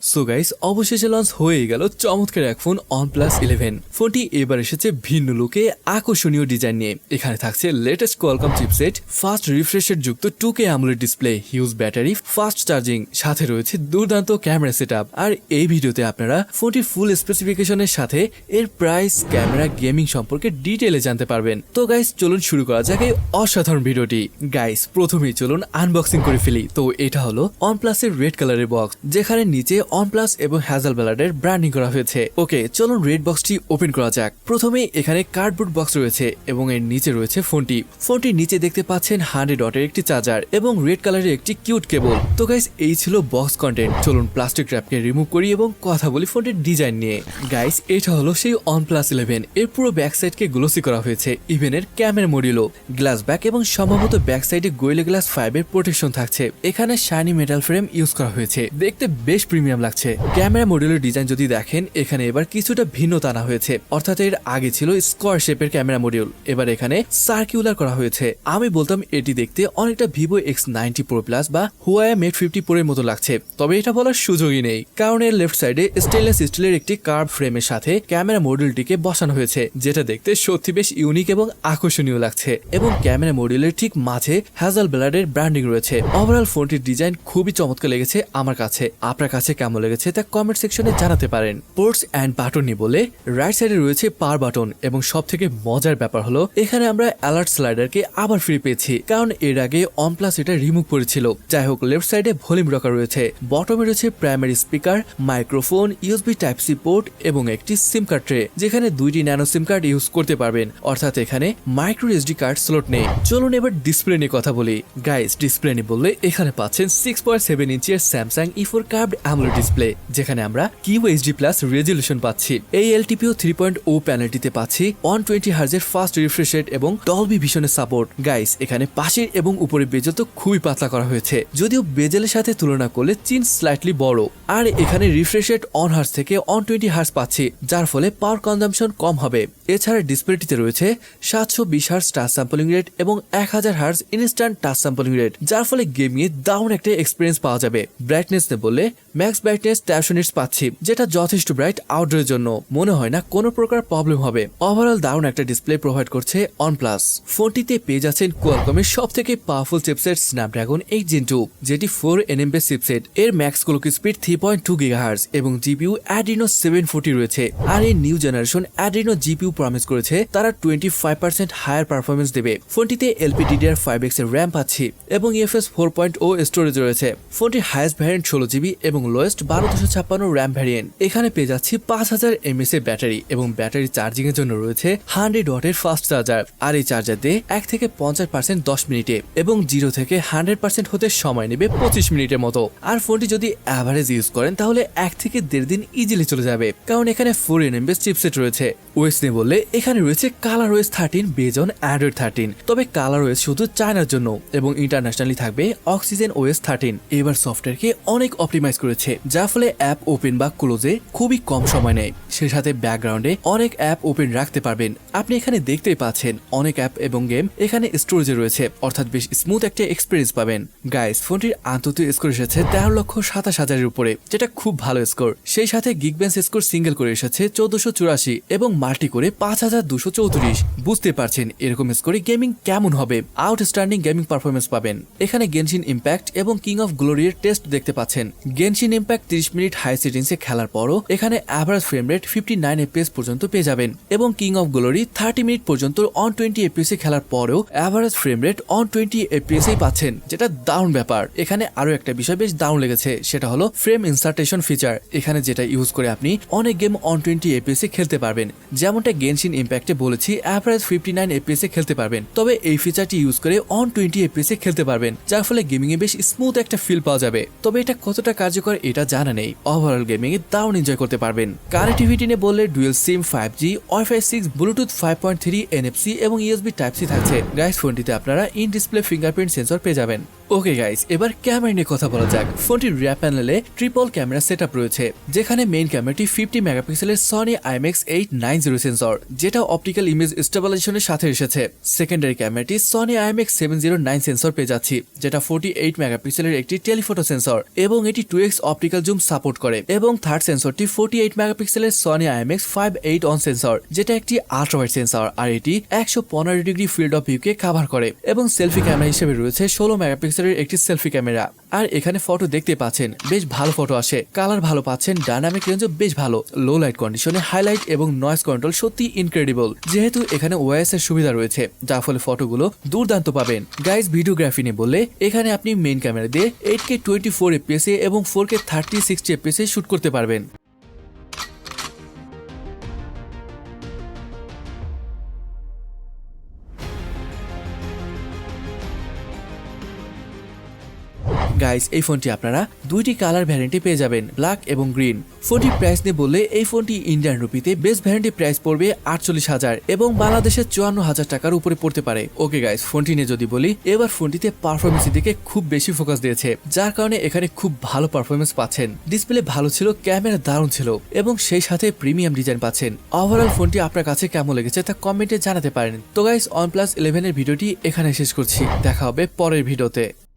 So guys অবশেষে launch হয়ে গেল চমৎকার এক ফোন OnePlus 11। ফোনটি এবার এসেছে ভিন্ন লুকে আকর্ষণীয় ডিজাইন নিয়ে। এখানে থাকছে লেটেস্ট Qualcomm চিপসেট, ফাস্ট রিফ্রেশের যুক্ত 2K AMOLED display, huge battery, fast charging, সাথে রয়েছে দুর্দান্ত ক্যামেরা সেটআপ। আর এই ভিডিওতে আপনারা ফোনটির ফুল স্পেসিফিকেশনের সাথে এর প্রাইস, ক্যামেরা, গেমিং সম্পর্কে ডিটেইলে জানতে পারবেন। তো গাইস চলুন শুরু করা যাক এই অসাধারণ ভিডিওটি। গাইস প্রথমেই চলুন আনবক্সিং করে ফেলি। তো এটা হলো OnePlus এর রেড কালারের বক্স, যেখানে নিচে OnePlus এবং হ্যাজেলব্লাডের ব্র্যান্ডিং করা হয়েছে। ওকে চলুন রেড বক্সটি ওপেন করা যাক। প্রথমে এখানে কার্ডবোর্ড বক্স রয়েছে এবং এর নিচে রয়েছে ফোনটির নিচে দেখতে পাচ্ছেন 100 ওয়াটের একটি চার্জার এবং রেড কালারের একটি কিউট কেবল। তো গাইস এই ছিল বক্স কন্টেন্ট। চলুন প্লাস্টিক র্যাপকে রিমুভ করি এবং কথা বলি ফোনটির ডিজাইন নিয়ে। গাইস এটা হলো সেই OnePlus 11। এর পুরো ব্যাক সাইডকে গ্লোসি করা হয়েছে। ইভেন এর ক্যামেরা মডিউলও গ্লাস ব্যাক এবং সম্ভবত ব্যাক সাইডে গোয়েলে গ্লাস 5 এর প্রোটেকশন থাকছে। এখানে শাইনি মেটাল ফ্রেম ইউজ করা হয়েছে, দেখতে বেশ প্রিমিয়াম লাগছে। ক্যামেরা মডিউলের ডিজাইন যদি দেখেন, এখানে এবার কিছুটা ভিন্নতা আনা হয়েছে। অর্থাৎ এর আগে ছিল স্কোয়ার শেপের ক্যামেরা মডিউল, এবার এখানে সার্কুলার করা হয়েছে। আমি বলতাম এটি দেখতে অনেকটা Vivo X90 Pro Plus বা Huawei Mate 50 Pro এর মতো লাগছে, তবে এটা বলার সুযোগই নেই, কারণ এর লেফট সাইডে স্টেনলেস স্টিলের একটি কার্ভ ফ্রেমের সাথে ক্যামেরা মডিউলটিকে বসানো হয়েছে, যেটা দেখতে সত্যি বেশ ইউনিক এবং আকর্ষণীয় লাগছে। এবং ক্যামেরা মডিউলের ঠিক মাঝে হ্যাজেলব্লাডের ব্র্যান্ডিং রয়েছে। ওভারঅল ফোনটির ডিজাইন খুবই চমৎকার লেগেছে আমার কাছে। আপনার কাছে কেমন লেগেছে তা কমেন্ট সেকশনে জানাতে পারেন। পোর্টস এন্ড বাটন নিয়ে বলে রাইট সাইডে রয়েছে পাওয়ার বাটন, এবং সব থেকে মজার ব্যাপার হলো এখানে আমরা অ্যালার্ট স্লাইডারকে আবার ফ্রি পেয়েছি, কারণ এর আগে OnePlus এটা রিমুভ করেছিল। যাই হোক, লেফট সাইডে ভলিউম রকার রয়েছে, বটমে রয়েছে primary speaker, microphone, USB type C port এবং একটি সিম কার্ড ট্রে, যেখানে 2টি ন্যানো সিম কার্ড ইউজ করতে পারবেন। অর্থাৎ এখানে মাইক্রো SD কার্ড স্লট নেই। চলুন এবার ডিসপ্লে নিয়ে কথা বলি। গাইস ডিসপ্লে নিয়ে বললে এখানে পাচ্ছেন 6.7 ইঞ্চের Samsung E4 AMOLED ডিসপ্লে, যেখানে আমরা QHD+ রেজলিউশন পাচ্ছি। এই LTPO 3.0 প্যানেলটিতে পাচ্ছি 120 হার্জের ফাস্ট রিফ্রেশ রেট এবং Dolby Vision-এর সাপোর্ট। গাইস এখানে পাশের এবং উপরে বেজেল তো খুবই পাতলা করা হয়েছে, যদিও বেজেলের সাথে তুলনা করলে চিন স্লাইটলি বড়। আর এখানে রিফ্রেশ রেট 1 হার্জ থেকে 120 হার্জ পাচ্ছি, যার ফলে পাওয়ার কনজাম্পশন কম হবে। এছাড়া ডিসপ্লেটিতে রয়েছে 720 হার্জ টাচ স্যাম্পলিং রেট এবং 1000 hertz instant touch sampling rate, যার ফলে গেমিং এ দারুণ একটা এক্সপিরিয়েন্স পাওয়া যাবে। ব্রাইটনেস নে বললে ম্যাক্স ব্রাইটনেস 1300 নিটস পাচ্ছি, যেটা যথেষ্ট ব্রাইট আউটডোরের জন্য। মনে হয় না কোনো প্রকার প্রবলেম হবে। ওভারঅল দারুণ একটা ডিসপ্লে প্রোভাইড করছে OnePlus। ফোনটিতে পেয়ে যাচ্ছেন কোয়ালকমের সব থেকে পাওয়ারফুল চিপসেট স্ন্যাপড্রাগন 8 Gen 2, যেটি 4 nm বেস চিপসেট। এর ম্যাক্স ক্লক স্পিড 3.2 GHz এবং GPU Adreno 740 রয়েছে। আর এই new generation Adreno GPU promise করেছে তারা 25% হায়ার পারফরমেন্স দেবে। ফোনটিতে LPDDR5X এর র্যাম পাচ্ছি এবং UFS 4.0 স্টোরেজ রয়েছে। ফোনটির হাইয়েস্ট ভ্যারিয়েন্ট 16GB এবং লোয়েস্ট 1256 র্যাম ভ্যারিয়েন্ট। এখানে পেয়ে যাচ্ছি 5000 mAh এর ব্যাটারি এবং ব্যাটারি চার্জিং এর জন্য রয়েছে 100 ওয়াটের ফাস্ট চার্জার। আর এই চার্জার দিয়ে 1 থেকে 50% 10 মিনিটে এবং 0 থেকে 100% হতে সময় নেবে 25 মিনিটের মতো। আর ফোনটি যদি অ্যাভারেজ ইউজ করেন তাহলে 1 থেকে 1.5 দিন ইজিলি চলে যাবে, কারণ এখানে 4 nm বেস চিপসেট রয়েছে। ওএস নিয়ে বললে এখানে রয়েছে ColorOS 13 বেজ অন Android 13, তবে ColorOS শুধু চায়নার জন্য এবং ইন্টারন্যাশনালি থাকবে OxygenOS 13। এবার সফটওয়্যারকে অনেক অপটিমাইজ করেছে, যার ফলে অ্যাপ ওপেন বা ক্লোজে খুবই কম সময় নেয়। সে সাথে ব্যাকগ্রাউন্ডে অনেক অ্যাপ ওপেন রাখতে পারবেন। আপনি এখানে দেখতেই পাচ্ছেন অনেক অ্যাপ এবং গেম এখানে স্টোরেজে রয়েছে, অর্থাৎ বেশ স্মুথ একটা এক্সপিরিয়েন্স পাবেন। গাইস ফোনটির আন্তত স্কোর এসেছে 13,27,000-এর উপরে, যেটা খুব ভালো স্কোর। সেই সাথে গিগবেঞ্চ স্কোর সিঙ্গেল করে এসেছে 1484 এবং মাল্টি করে 5234। বুঝতে পারছেন এরকম স্কোরে গেমিং কেমন হবে। আউটস্ট্যান্ডিং গেমিং পারফরমেন্স পাবেন। এখানে গেনশিন ইম্প্যাক্ট এবং কিং অফ গ্লোরির টেস্ট দেখতে পাচ্ছেন। গেনশিন ইম্প্যাক্ট 30 মিনিট হাই সেটিংসে খেলার পরও এখানে অ্যাভারেজ ফ্রেম রেট 59 FPS পর্যন্ত পেয়ে যাবেন, এবং কিং অফ গ্লোরি 30 মিনিট পর্যন্ত 120 FPS এ খেলার পরেও অ্যাভারেজ ফ্রেম রেট 120 FPS এই পাচ্ছেন, যেটা দারুণ ব্যাপার। এখানে আরো একটা বিষয় বেশ দারুণ লেগেছে, সেটা হলো ফ্রেম ইনসার্টেশন ফিচার। এখানে যেটা ইউজ করে আপনি অনেক গেম 120 FPS এ খেলতে পারবেন। যেমনটা গেনশিন ইম্প্যাক্টে বলেছি অ্যাভারেজ 59 FPS এ খেলতে পারবেন, তবে এই ফিচারটি ইউজ করে 120 FPS এ খেলতে পারবেন, যার ফলে গেমিং এ বেশ স্মুথ একটা ফিল পাওয়া যাবে। তবে এটা কতটা কার্যকর এটা জানা নেই। ওভারঅল গেমিং এ দারুণ এনজয় করতে পারবেন। কানেক্টিভিটি নিয়ে বললে ডুয়েল সিম 5G, Wi-Fi 6, ব্লুটুথ 5.3, NFC এবং USB টাইপ সি থাকছে। গাইস ফোনটিতে আপনারা ইন ডিসপ্লে ফিঙ্গারপ্রিন্ট সেন্সর পেয়ে যাবেন। ওকে গাইস, এবার ক্যামেরা নিয়ে কথা বলা যাক। ফোনটির রিয়ার প্যানেলে ট্রিপল ক্যামেরা সেটআপ রয়েছে, যেখানে মেইন ক্যামেরাটি 50 মেগাপিক্সেলের সনি IMX890 সেন্সর, যেটা অপটিক্যাল ইমেজ স্টেবিলাইজেশনের সাথে এসেছে। সেকেন্ডারি ক্যামেরাটি সনি IMX709 সেন্সর পেয়ে যাচ্ছি, যেটা 48 মেগাপিক্সেলের একটি টেলিফটো সেন্সর এবং এটি 2x অপটিক্যাল জুম সাপোর্ট করে। এবং থার্ড সেন্সরটি 48 মেগাপিক্সেলের সনি IMX58 অন সেন্সর, যেটা একটি আল্ট্রাওয়াইড সেন্সর, আর এটি 115 ডিগ্রি ফিল্ড অফ ভিউকে কভার করে। এবং সেলফি ক্যামেরা হিসেবে রয়েছে 16 মেগাপিক্সেলের একটি সেলফি ক্যামেরা। আর এখানে ফটো দেখতে পাচ্ছেন, বেশ ভালো ফটো আসে, কালার ভালো পাচ্ছেন, ডাইনামিক রেঞ্জও বেশ ভালো। লো লাইট কন্ডিশনে হাইলাইট এবং নয়েজ কন্ট্রোল সত্যি ইনক্রেডিবল, যেহেতু এখানে ওএস এর সুবিধা রয়েছে, যার ফলে ফটোগুলো দুর্দান্ত পাবেন। গাইস, ভিডিওগ্রাফি নিয়ে বললে এখানে আপনি মেইন ক্যামেরা দিয়ে 8K 24 FPS এবং 4K 30-60 FPS শুট করতে পারবেন। গাইস, এই ফোনটি আপনারা দুইটি কালার ভ্যারিয়েন্টে পেয়ে যাবেন, ব্ল্যাক এবং গ্রিন। ফোনটির প্রাইস নিয়ে বললে এই ফোনটি ইন্ডিয়ান রুপিতে বেস্ট ভ্যারিয়েন্টের প্রাইস পড়বে 48,000 এবং বাংলাদেশে 54,000 টাকার উপরে পড়তে পারে। ওকে গাইস, ফোনটি নিয়ে যদি বলি, এবার ফোনটিতে পারফরমেন্সের দিকে খুব বেশি ফোকাস দিয়েছে, যার কারণে এখানে খুব ভালো পারফরমেন্স পাচ্ছেন। ডিসপ্লে ভালো ছিল, ক্যামেরা দারুণ ছিল এবং সেই সাথে প্রিমিয়াম ডিজাইন পাচ্ছেন। ওভারঅল ফোনটি আপনার কাছে কেমন লেগেছে তা কমেন্টে জানাতে পারেন। তো গাইস, OnePlus 11 এর ভিডিওটি এখানে শেষ করছি, দেখা হবে পরের ভিডিওতে।